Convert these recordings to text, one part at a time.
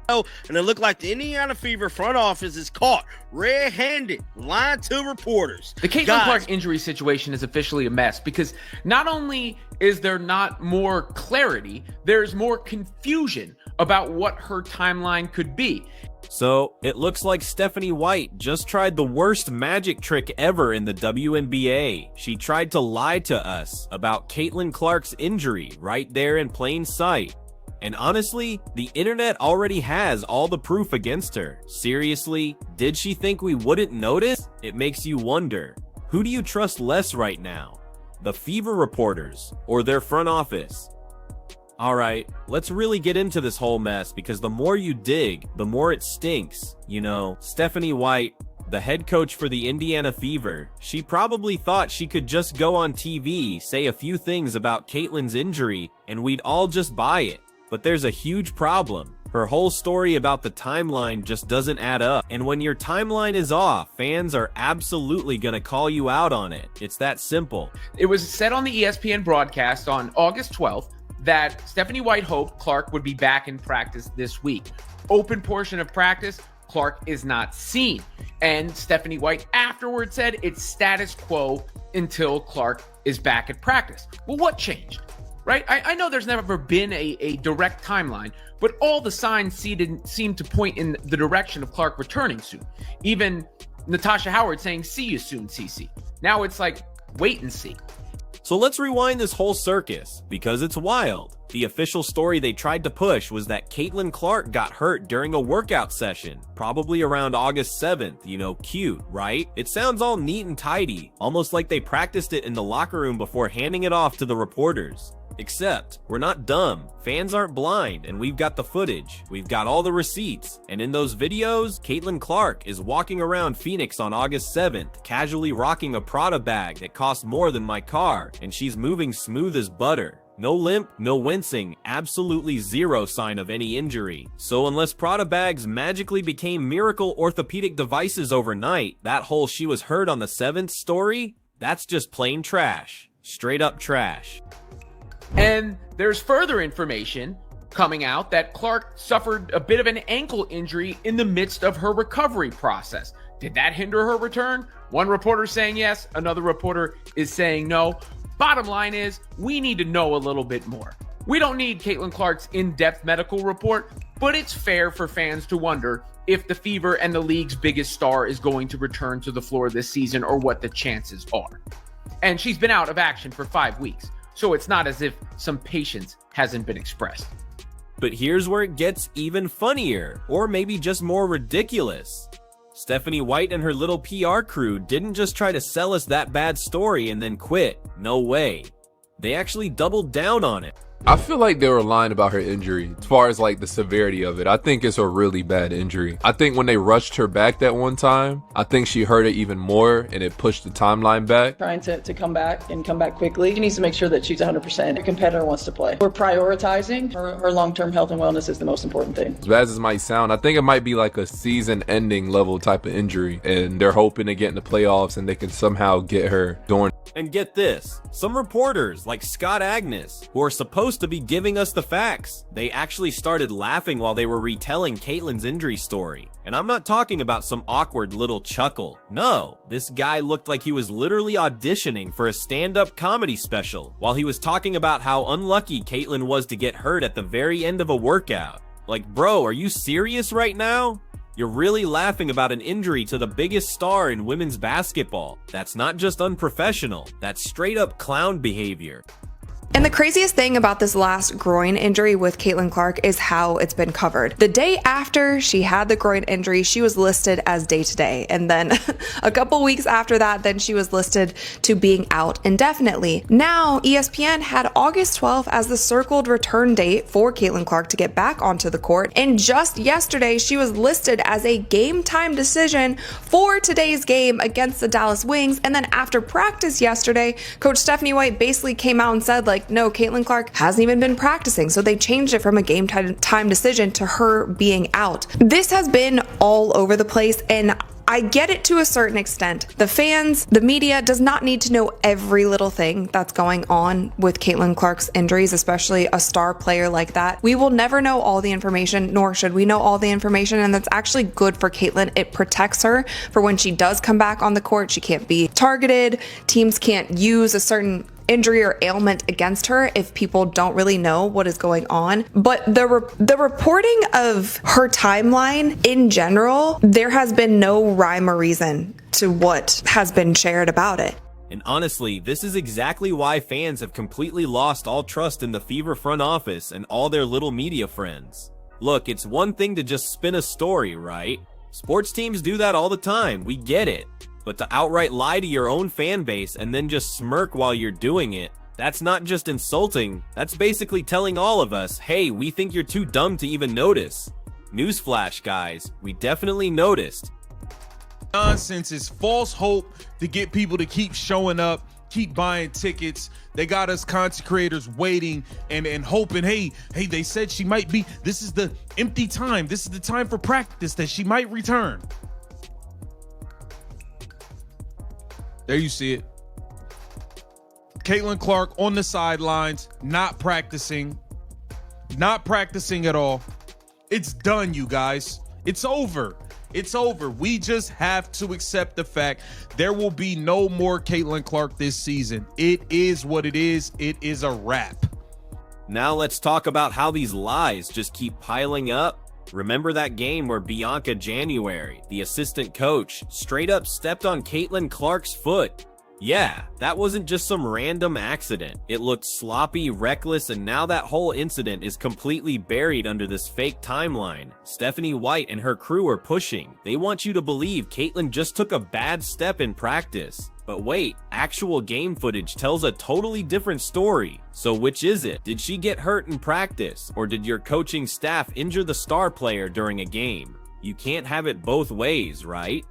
And it looked like the Indiana Fever front office is caught red-handed, lying to reporters. The Caitlin Clark injury situation is officially a mess because not only is there not more clarity, there's more confusion about what her timeline could be. So, it looks like Stephanie White just tried the worst magic trick ever in the WNBA. She tried to lie to us about Caitlin Clark's injury right there in plain sight. And honestly, the internet already has all the proof against her. Seriously, did she think we wouldn't notice? It makes you wonder, who do you trust less right now? The Fever reporters or their front office? Alright, let's really get into this whole mess because the more you dig, the more it stinks. You know, Stephanie White, the head coach for the Indiana Fever, she probably thought she could just go on TV, say a few things about Caitlin's injury, and we'd all just buy it. But there's a huge problem. Her whole story about the timeline just doesn't add up. And when your timeline is off, fans are absolutely gonna call you out on it. It's that simple. It was said on the ESPN broadcast on August 12th that Stephanie White hoped Clark would be back in practice this week. Open portion of practice, Clark is not seen. And Stephanie White afterwards said it's status quo until Clark is back at practice. Well, what changed? Right? I know there's never been a direct timeline, but all the signs seem to point in the direction of Clark returning soon. Even Natasha Howard saying, "See you soon, CC." Now it's like, wait and see. So let's rewind this whole circus, because it's wild. The official story they tried to push was that Caitlin Clark got hurt during a workout session, probably around August 7th, you know, cute, right? It sounds all neat and tidy, almost like they practiced it in the locker room before handing it off to the reporters. Except, we're not dumb, fans aren't blind, and we've got the footage, we've got all the receipts, and in those videos, Caitlin Clark is walking around Phoenix on August 7th, casually rocking a Prada bag that cost more than my car, and she's moving smooth as butter. No limp, no wincing, absolutely zero sign of any injury. So unless Prada bags magically became miracle orthopedic devices overnight, that whole "she was hurt on the 7th" story, that's just plain trash. Straight up trash. And there's further information coming out that Clark suffered a bit of an ankle injury in the midst of her recovery process. Did that hinder her return? One reporter saying yes, another reporter is saying no. Bottom line is, we need to know a little bit more. We don't need Caitlin Clark's in-depth medical report, but it's fair for fans to wonder if the Fever and the league's biggest star is going to return to the floor this season or what the chances are. And she's been out of action for 5 weeks. So it's not as if some patience hasn't been expressed. But here's where it gets even funnier, or maybe just more ridiculous. Stephanie White and her little PR crew didn't just try to sell us that bad story and then quit. No way. They actually doubled down on it. I feel like they were lying about her injury as far as like the severity of it. I think it's a really bad injury. I think when they rushed her back that one time, I think she hurt it even more and it pushed the timeline back. Trying to come back and come back quickly. She needs to make sure that she's 100%. The competitor wants to play. We're prioritizing her long-term health and wellness is the most important thing. As bad as it might sound, I think it might be like a season-ending level type of injury and they're hoping to get in the playoffs and they can somehow get her during. And get this, some reporters like Scott Agnes, who are supposed to be giving us the facts, they actually started laughing while they were retelling Caitlin's injury story. And I'm not talking about some awkward little chuckle. No, this guy looked like he was literally auditioning for a stand-up comedy special while he was talking about how unlucky Caitlin was to get hurt at the very end of a workout. Like, bro, are you serious right now? You're really laughing about an injury to the biggest star in women's basketball. That's not just unprofessional, that's straight up clown behavior. And the craziest thing about this last groin injury with Caitlin Clark is how it's been covered. The day after she had the groin injury, she was listed as day-to-day. And then a couple weeks after that, then she was listed to being out indefinitely. Now, ESPN had August 12th as the circled return date for Caitlin Clark to get back onto the court. And just yesterday, she was listed as a game time decision for today's game against the Dallas Wings. And then after practice yesterday, Coach Stephanie White basically came out and said, like, no, Caitlin Clark hasn't even been practicing. So they changed it from a game time decision to her being out. This has been all over the place, and I get it to a certain extent. The fans, the media does not need to know every little thing that's going on with Caitlin Clark's injuries, especially a star player like that. We will never know all the information, nor should we know all the information, and that's actually good for Caitlin. It protects her for when she does come back on the court. She can't be targeted. Teams can't use a certain injury or ailment against her if people don't really know what is going on. But the reporting of her timeline in general, there has been no rhyme or reason to what has been shared about it. And honestly, this is exactly why fans have completely lost all trust in the Fever front office and all their little media friends. Look, it's one thing to just spin a story, right? Sports teams do that all the time, we get it. But to outright lie to your own fan base and then just smirk while you're doing it, that's not just insulting, that's basically telling all of us, hey, we think you're too dumb to even notice. Newsflash, guys, we definitely noticed. Nonsense is false hope to get people to keep showing up, keep buying tickets. They got us content creators waiting and hoping, hey, they said she might be, this is the empty time, this is the time for practice that she might return. There you see it. Caitlin Clark on the sidelines, not practicing at all. It's done, you guys. It's over. It's over. We just have to accept the fact there will be no more Caitlin Clark this season. It is what it is. It is a wrap. Now let's talk about how these lies just keep piling up. Remember that game where Bianca January, the assistant coach, straight up stepped on Caitlin Clark's foot? Yeah, that wasn't just some random accident. It looked sloppy, reckless, and now that whole incident is completely buried under this fake timeline. Stephanie White and her crew are pushing. They want you to believe Caitlin just took a bad step in practice. But wait, actual game footage tells a totally different story. So which is it? Did she get hurt in practice? Or did your coaching staff injure the star player during a game? You can't have it both ways, right?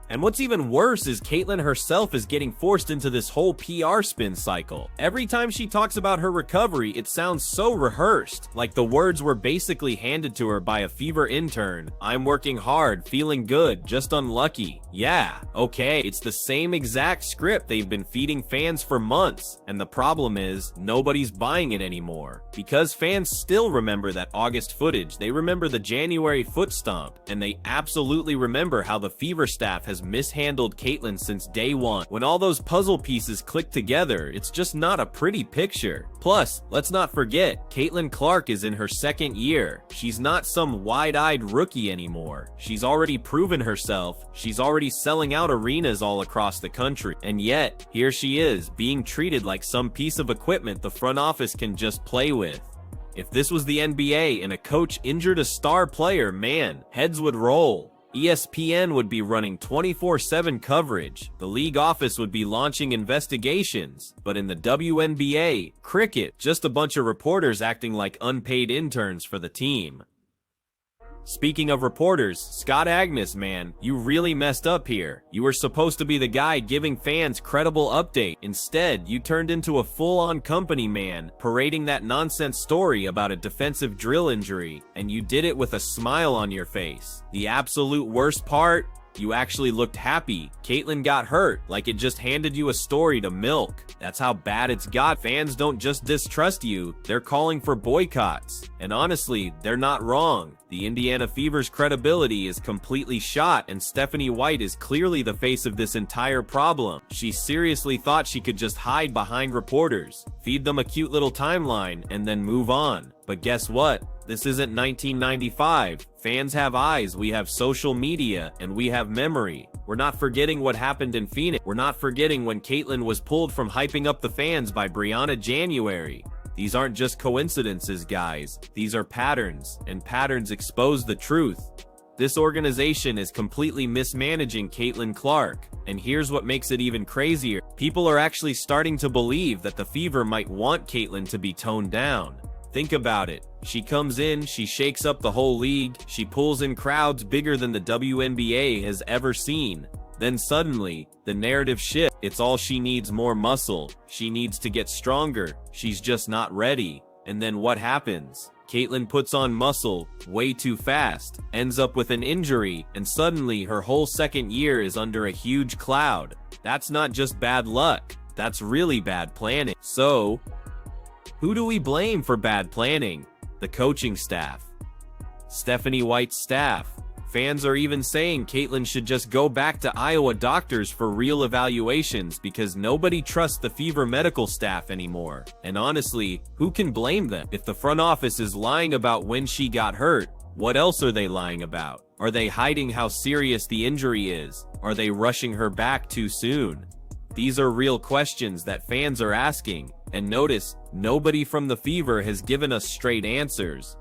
And what's even worse is Caitlin herself is getting forced into this whole PR spin cycle. Every time she talks about her recovery, it sounds so rehearsed, like the words were basically handed to her by a Fever intern. I'm working hard, feeling good, just unlucky. Yeah, okay, it's the same exact script they've been feeding fans for months, and the problem is, nobody's buying it anymore. Because fans still remember that August footage, they remember the January foot stomp, and they absolutely remember how the Fever staff has mishandled Caitlin since day one. When all those puzzle pieces click together, it's just not a pretty picture. Plus, let's not forget, Caitlin Clark is in her second year. She's not some wide-eyed rookie anymore. She's already proven herself. She's already selling out arenas all across the country. And yet, here she is, being treated like some piece of equipment the front office can just play with. If this was the NBA and a coach injured a star player, man, heads would roll. ESPN would be running 24/7 coverage, the league office would be launching investigations, but in the WNBA, cricket, just a bunch of reporters acting like unpaid interns for the team. Speaking of reporters, Scott Agnes, man, you really messed up here. You were supposed to be the guy giving fans credible update. Instead, you turned into a full-on company man, parading that nonsense story about a defensive drill injury, and you did it with a smile on your face. The absolute worst part? You actually looked happy. Caitlin got hurt, like it just handed you a story to milk. That's how bad it's got. Fans don't just distrust you, they're calling for boycotts. And honestly, they're not wrong. The Indiana Fever's credibility is completely shot, and Stephanie White is clearly the face of this entire problem. She seriously thought she could just hide behind reporters, feed them a cute little timeline, and then move on. But guess what? This isn't 1995. Fans have eyes, we have social media, and we have memory. We're not forgetting what happened in Phoenix. We're not forgetting when Caitlin was pulled from hyping up the fans by Brianna January. These aren't just coincidences, guys. These are patterns, and patterns expose the truth. This organization is completely mismanaging Caitlin Clark. And here's what makes it even crazier. People are actually starting to believe that the Fever might want Caitlin to be toned down. Think about it. She comes in, she shakes up the whole league, she pulls in crowds bigger than the WNBA has ever seen. Then suddenly, the narrative shifts. It's all she needs more muscle. She needs to get stronger. She's just not ready. And then what happens? Caitlyn puts on muscle way too fast, ends up with an injury, and suddenly her whole second year is under a huge cloud. That's not just bad luck, that's really bad planning. So, who do we blame for bad planning? The coaching staff. Stephanie White's staff. Fans are even saying Caitlyn should just go back to Iowa doctors for real evaluations because nobody trusts the Fever medical staff anymore. And honestly, who can blame them? If the front office is lying about when she got hurt, what else are they lying about? Are they hiding how serious the injury is? Are they rushing her back too soon? These are real questions that fans are asking. And notice, nobody from the Fever has given us straight answers.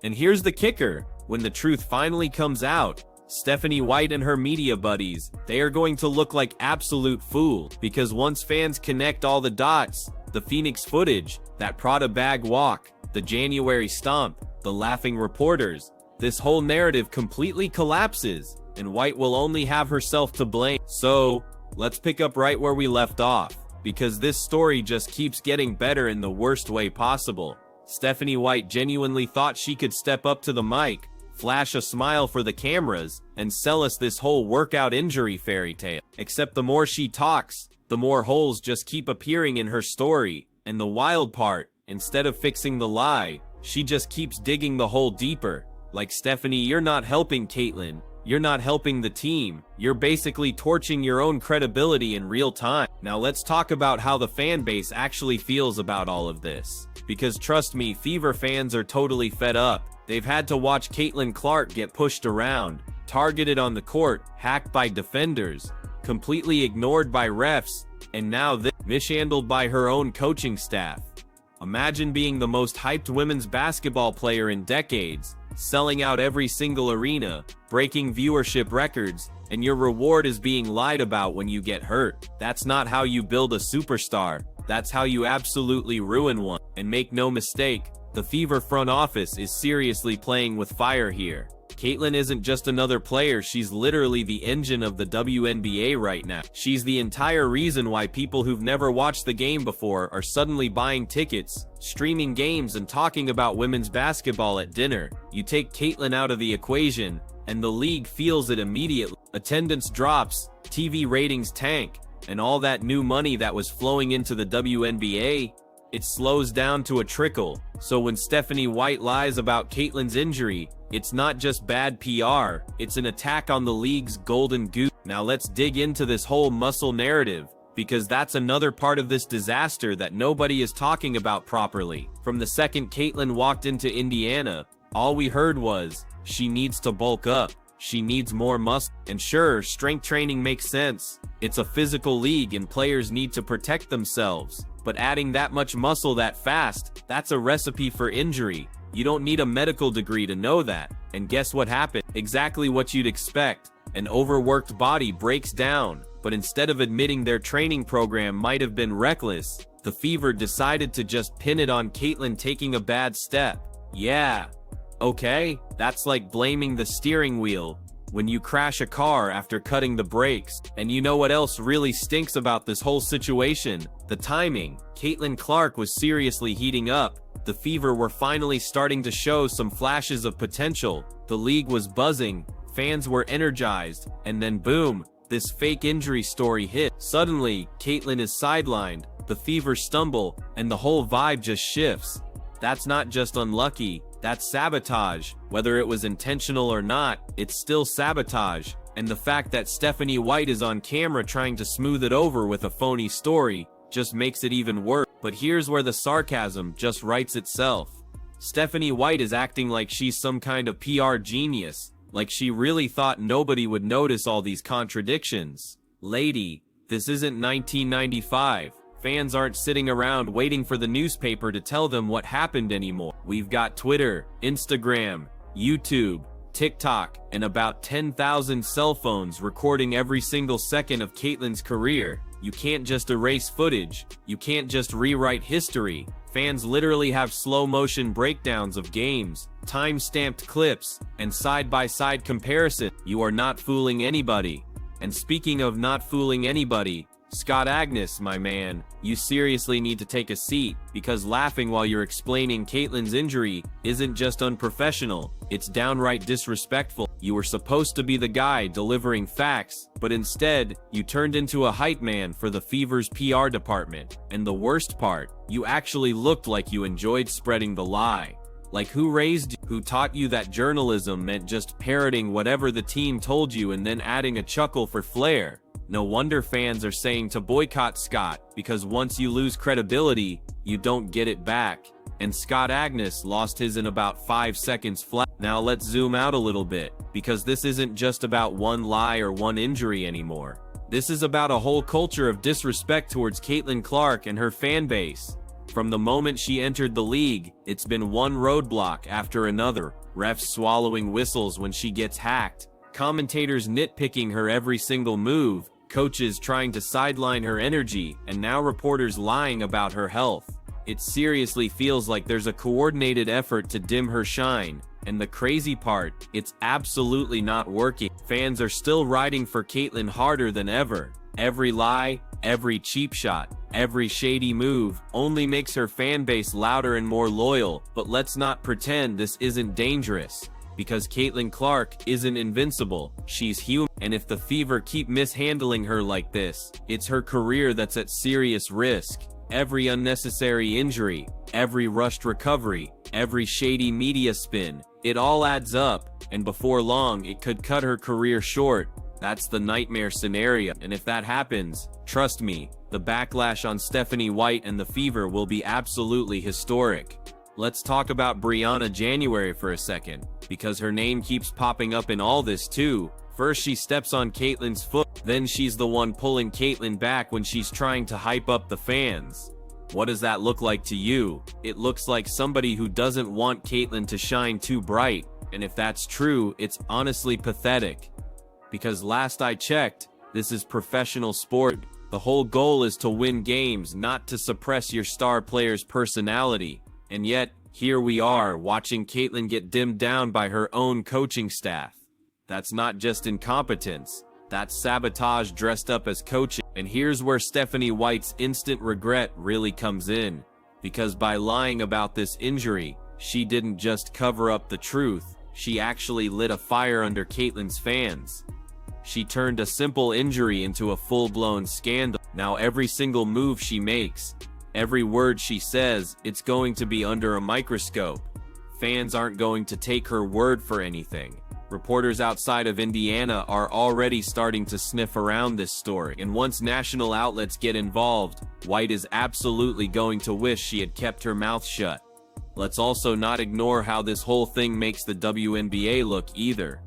And here's the kicker. When the truth finally comes out, Stephanie White and her media buddies, they are going to look like absolute fools, because once fans connect all the dots, the Phoenix footage, that Prada bag walk, the January stomp, the laughing reporters, this whole narrative completely collapses, and White will only have herself to blame. So, let's pick up right where we left off, because this story just keeps getting better in the worst way possible. Stephanie White genuinely thought she could step up to the mic, flash a smile for the cameras, and sell us this whole workout injury fairy tale. Except the more she talks, the more holes just keep appearing in her story. And the wild part, instead of fixing the lie, she just keeps digging the hole deeper. Like, Stephanie, you're not helping Caitlyn. You're not helping the team. You're basically torching your own credibility in real time. Now let's talk about how the fan base actually feels about all of this. Because trust me, Fever fans are totally fed up. They've had to watch Caitlin Clark get pushed around, targeted on the court, hacked by defenders, completely ignored by refs, and now this, mishandled by her own coaching staff. Imagine being the most hyped women's basketball player in decades, selling out every single arena, breaking viewership records, and your reward is being lied about when you get hurt. That's not how you build a superstar. That's how you absolutely ruin one. And make no mistake, the Fever front office is seriously playing with fire here. Caitlyn isn't just another player, she's literally the engine of the WNBA right now. She's the entire reason why people who've never watched the game before are suddenly buying tickets, streaming games, and talking about women's basketball at dinner. You take Caitlyn out of the equation, and the league feels it immediately. Attendance drops, TV ratings tank, and all that new money that was flowing into the WNBA, it slows down to a trickle. So when Stephanie White lies about Caitlyn's injury, it's not just bad PR, it's an attack on the league's golden goose. Now let's dig into this whole muscle narrative, because that's another part of this disaster that nobody is talking about properly. From the second Caitlyn walked into Indiana, all we heard was, she needs to bulk up. She needs more muscle. And sure, strength training makes sense. It's a physical league and players need to protect themselves. But adding that much muscle that fast, that's a recipe for injury. You don't need a medical degree to know that. And guess what happened? Exactly what you'd expect. An overworked body breaks down. But instead of admitting their training program might have been reckless, the Fever decided to just pin it on Caitlyn taking a bad step. Yeah. Okay, that's like blaming the steering wheel when you crash a car after cutting the brakes. And you know what else really stinks about this whole situation? The timing. Caitlin Clark was seriously heating up. The Fever were finally starting to show some flashes of potential. The league was buzzing, fans were energized, and then boom, this fake injury story hit. Suddenly, Caitlyn is sidelined, the Fever stumble, and the whole vibe just shifts. That's not just unlucky, that's sabotage. Whether it was intentional or not, it's still sabotage. And the fact that Stephanie White is on camera trying to smooth it over with a phony story just makes it even worse. But here's where the sarcasm just writes itself. Stephanie White is acting like she's some kind of PR genius, like she really thought nobody would notice all these contradictions. Lady, this isn't 1995. Fans aren't sitting around waiting for the newspaper to tell them what happened anymore. We've got Twitter, Instagram, YouTube, TikTok, and about 10,000 cell phones recording every single second of Caitlyn's career. You can't just erase footage. You can't just rewrite history. Fans literally have slow motion breakdowns of games, time-stamped clips, and side-by-side comparison. You are not fooling anybody. And speaking of not fooling anybody, Scott Agnes, my man, you seriously need to take a seat, because laughing while you're explaining Caitlyn's injury isn't just unprofessional, it's downright disrespectful. You were supposed to be the guy delivering facts, but instead, you turned into a hype man for the Fever's PR department. And the worst part, you actually looked like you enjoyed spreading the lie. Like, who raised you? Who taught you that journalism meant just parroting whatever the team told you and then adding a chuckle for flair? No wonder fans are saying to boycott Scott, because once you lose credibility, you don't get it back. And Scott Agnes lost his in about 5 seconds flat. Now let's zoom out a little bit, because this isn't just about one lie or one injury anymore. This is about a whole culture of disrespect towards Caitlin Clark and her fan base. From the moment she entered the league, it's been one roadblock after another. Refs swallowing whistles when she gets hacked, commentators nitpicking her every single move, coaches trying to sideline her energy, and now reporters lying about her health. It seriously feels like there's a coordinated effort to dim her shine. And the crazy part, it's absolutely not working. Fans are still riding for Caitlyn harder than ever. Every lie, every cheap shot, every shady move only makes her fan base louder and more loyal. But let's not pretend this isn't dangerous, because Caitlin Clark isn't invincible. She's human, and if the Fever keep mishandling her like this, it's her career that's at serious risk. Every unnecessary injury, every rushed recovery, every shady media spin, it all adds up, and before long it could cut her career short. That's the nightmare scenario, and if that happens, trust me, the backlash on Stephanie White and the Fever will be absolutely historic. Let's talk about Brianna January for a second, because her name keeps popping up in all this too. First she steps on Caitlyn's foot, then she's the one pulling Caitlyn back when she's trying to hype up the fans. What does that look like to you? It looks like somebody who doesn't want Caitlyn to shine too bright, and if that's true, it's honestly pathetic. Because last I checked, this is professional sport. The whole goal is to win games, not to suppress your star player's personality. And yet, here we are, watching Caitlyn get dimmed down by her own coaching staff. That's not just incompetence, that's sabotage dressed up as coaching. And here's where Stephanie White's instant regret really comes in. Because by lying about this injury, she didn't just cover up the truth, she actually lit a fire under Caitlyn's fans. She turned a simple injury into a full-blown scandal. Now every single move she makes, every word she says, it's going to be under a microscope. Fans aren't going to take her word for anything. Reporters outside of Indiana are already starting to sniff around this story, and once national outlets get involved, White is absolutely going to wish she had kept her mouth shut. Let's also not ignore how this whole thing makes the WNBA look either.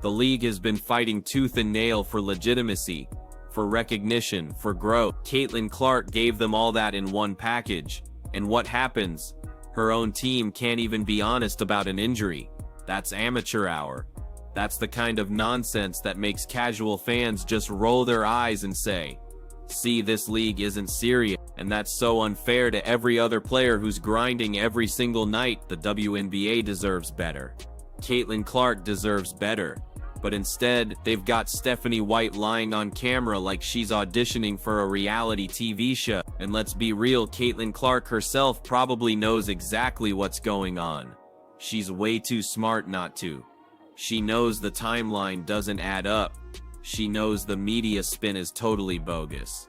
The league has been fighting tooth and nail for legitimacy, for recognition, for growth. Caitlin Clark gave them all that in one package. And what happens? Her own team can't even be honest about an injury. That's amateur hour. That's the kind of nonsense that makes casual fans just roll their eyes and say, "See, this league isn't serious." And that's so unfair to every other player who's grinding every single night. The WNBA deserves better. Caitlin Clark deserves better. But instead, they've got Stephanie White lying on camera like she's auditioning for a reality TV show. And let's be real, Caitlin Clark herself probably knows exactly what's going on. She's way too smart not to. She knows the timeline doesn't add up. She knows the media spin is totally bogus.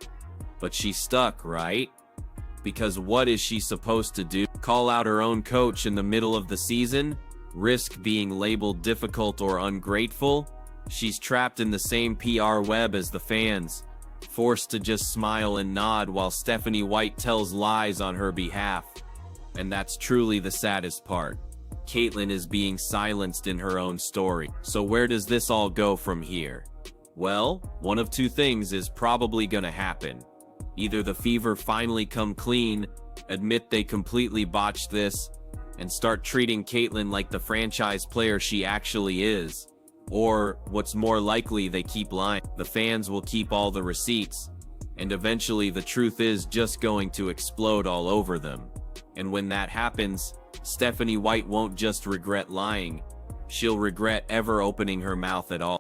But she's stuck, right? Because what is she supposed to do? Call out her own coach in the middle of the season? Risk being labeled difficult or ungrateful? She's trapped in the same PR web as the fans, forced to just smile and nod while Stephanie White tells lies on her behalf. And that's truly the saddest part. Caitlyn is being silenced in her own story. So where does this all go from here? Well, one of two things is probably gonna happen. Either the Fever finally come clean, admit they completely botched this, and start treating Caitlyn like the franchise player she actually is. Or, what's more likely, they keep lying. The fans will keep all the receipts, and eventually the truth is just going to explode all over them. And when that happens, Stephanie White won't just regret lying, she'll regret ever opening her mouth at all.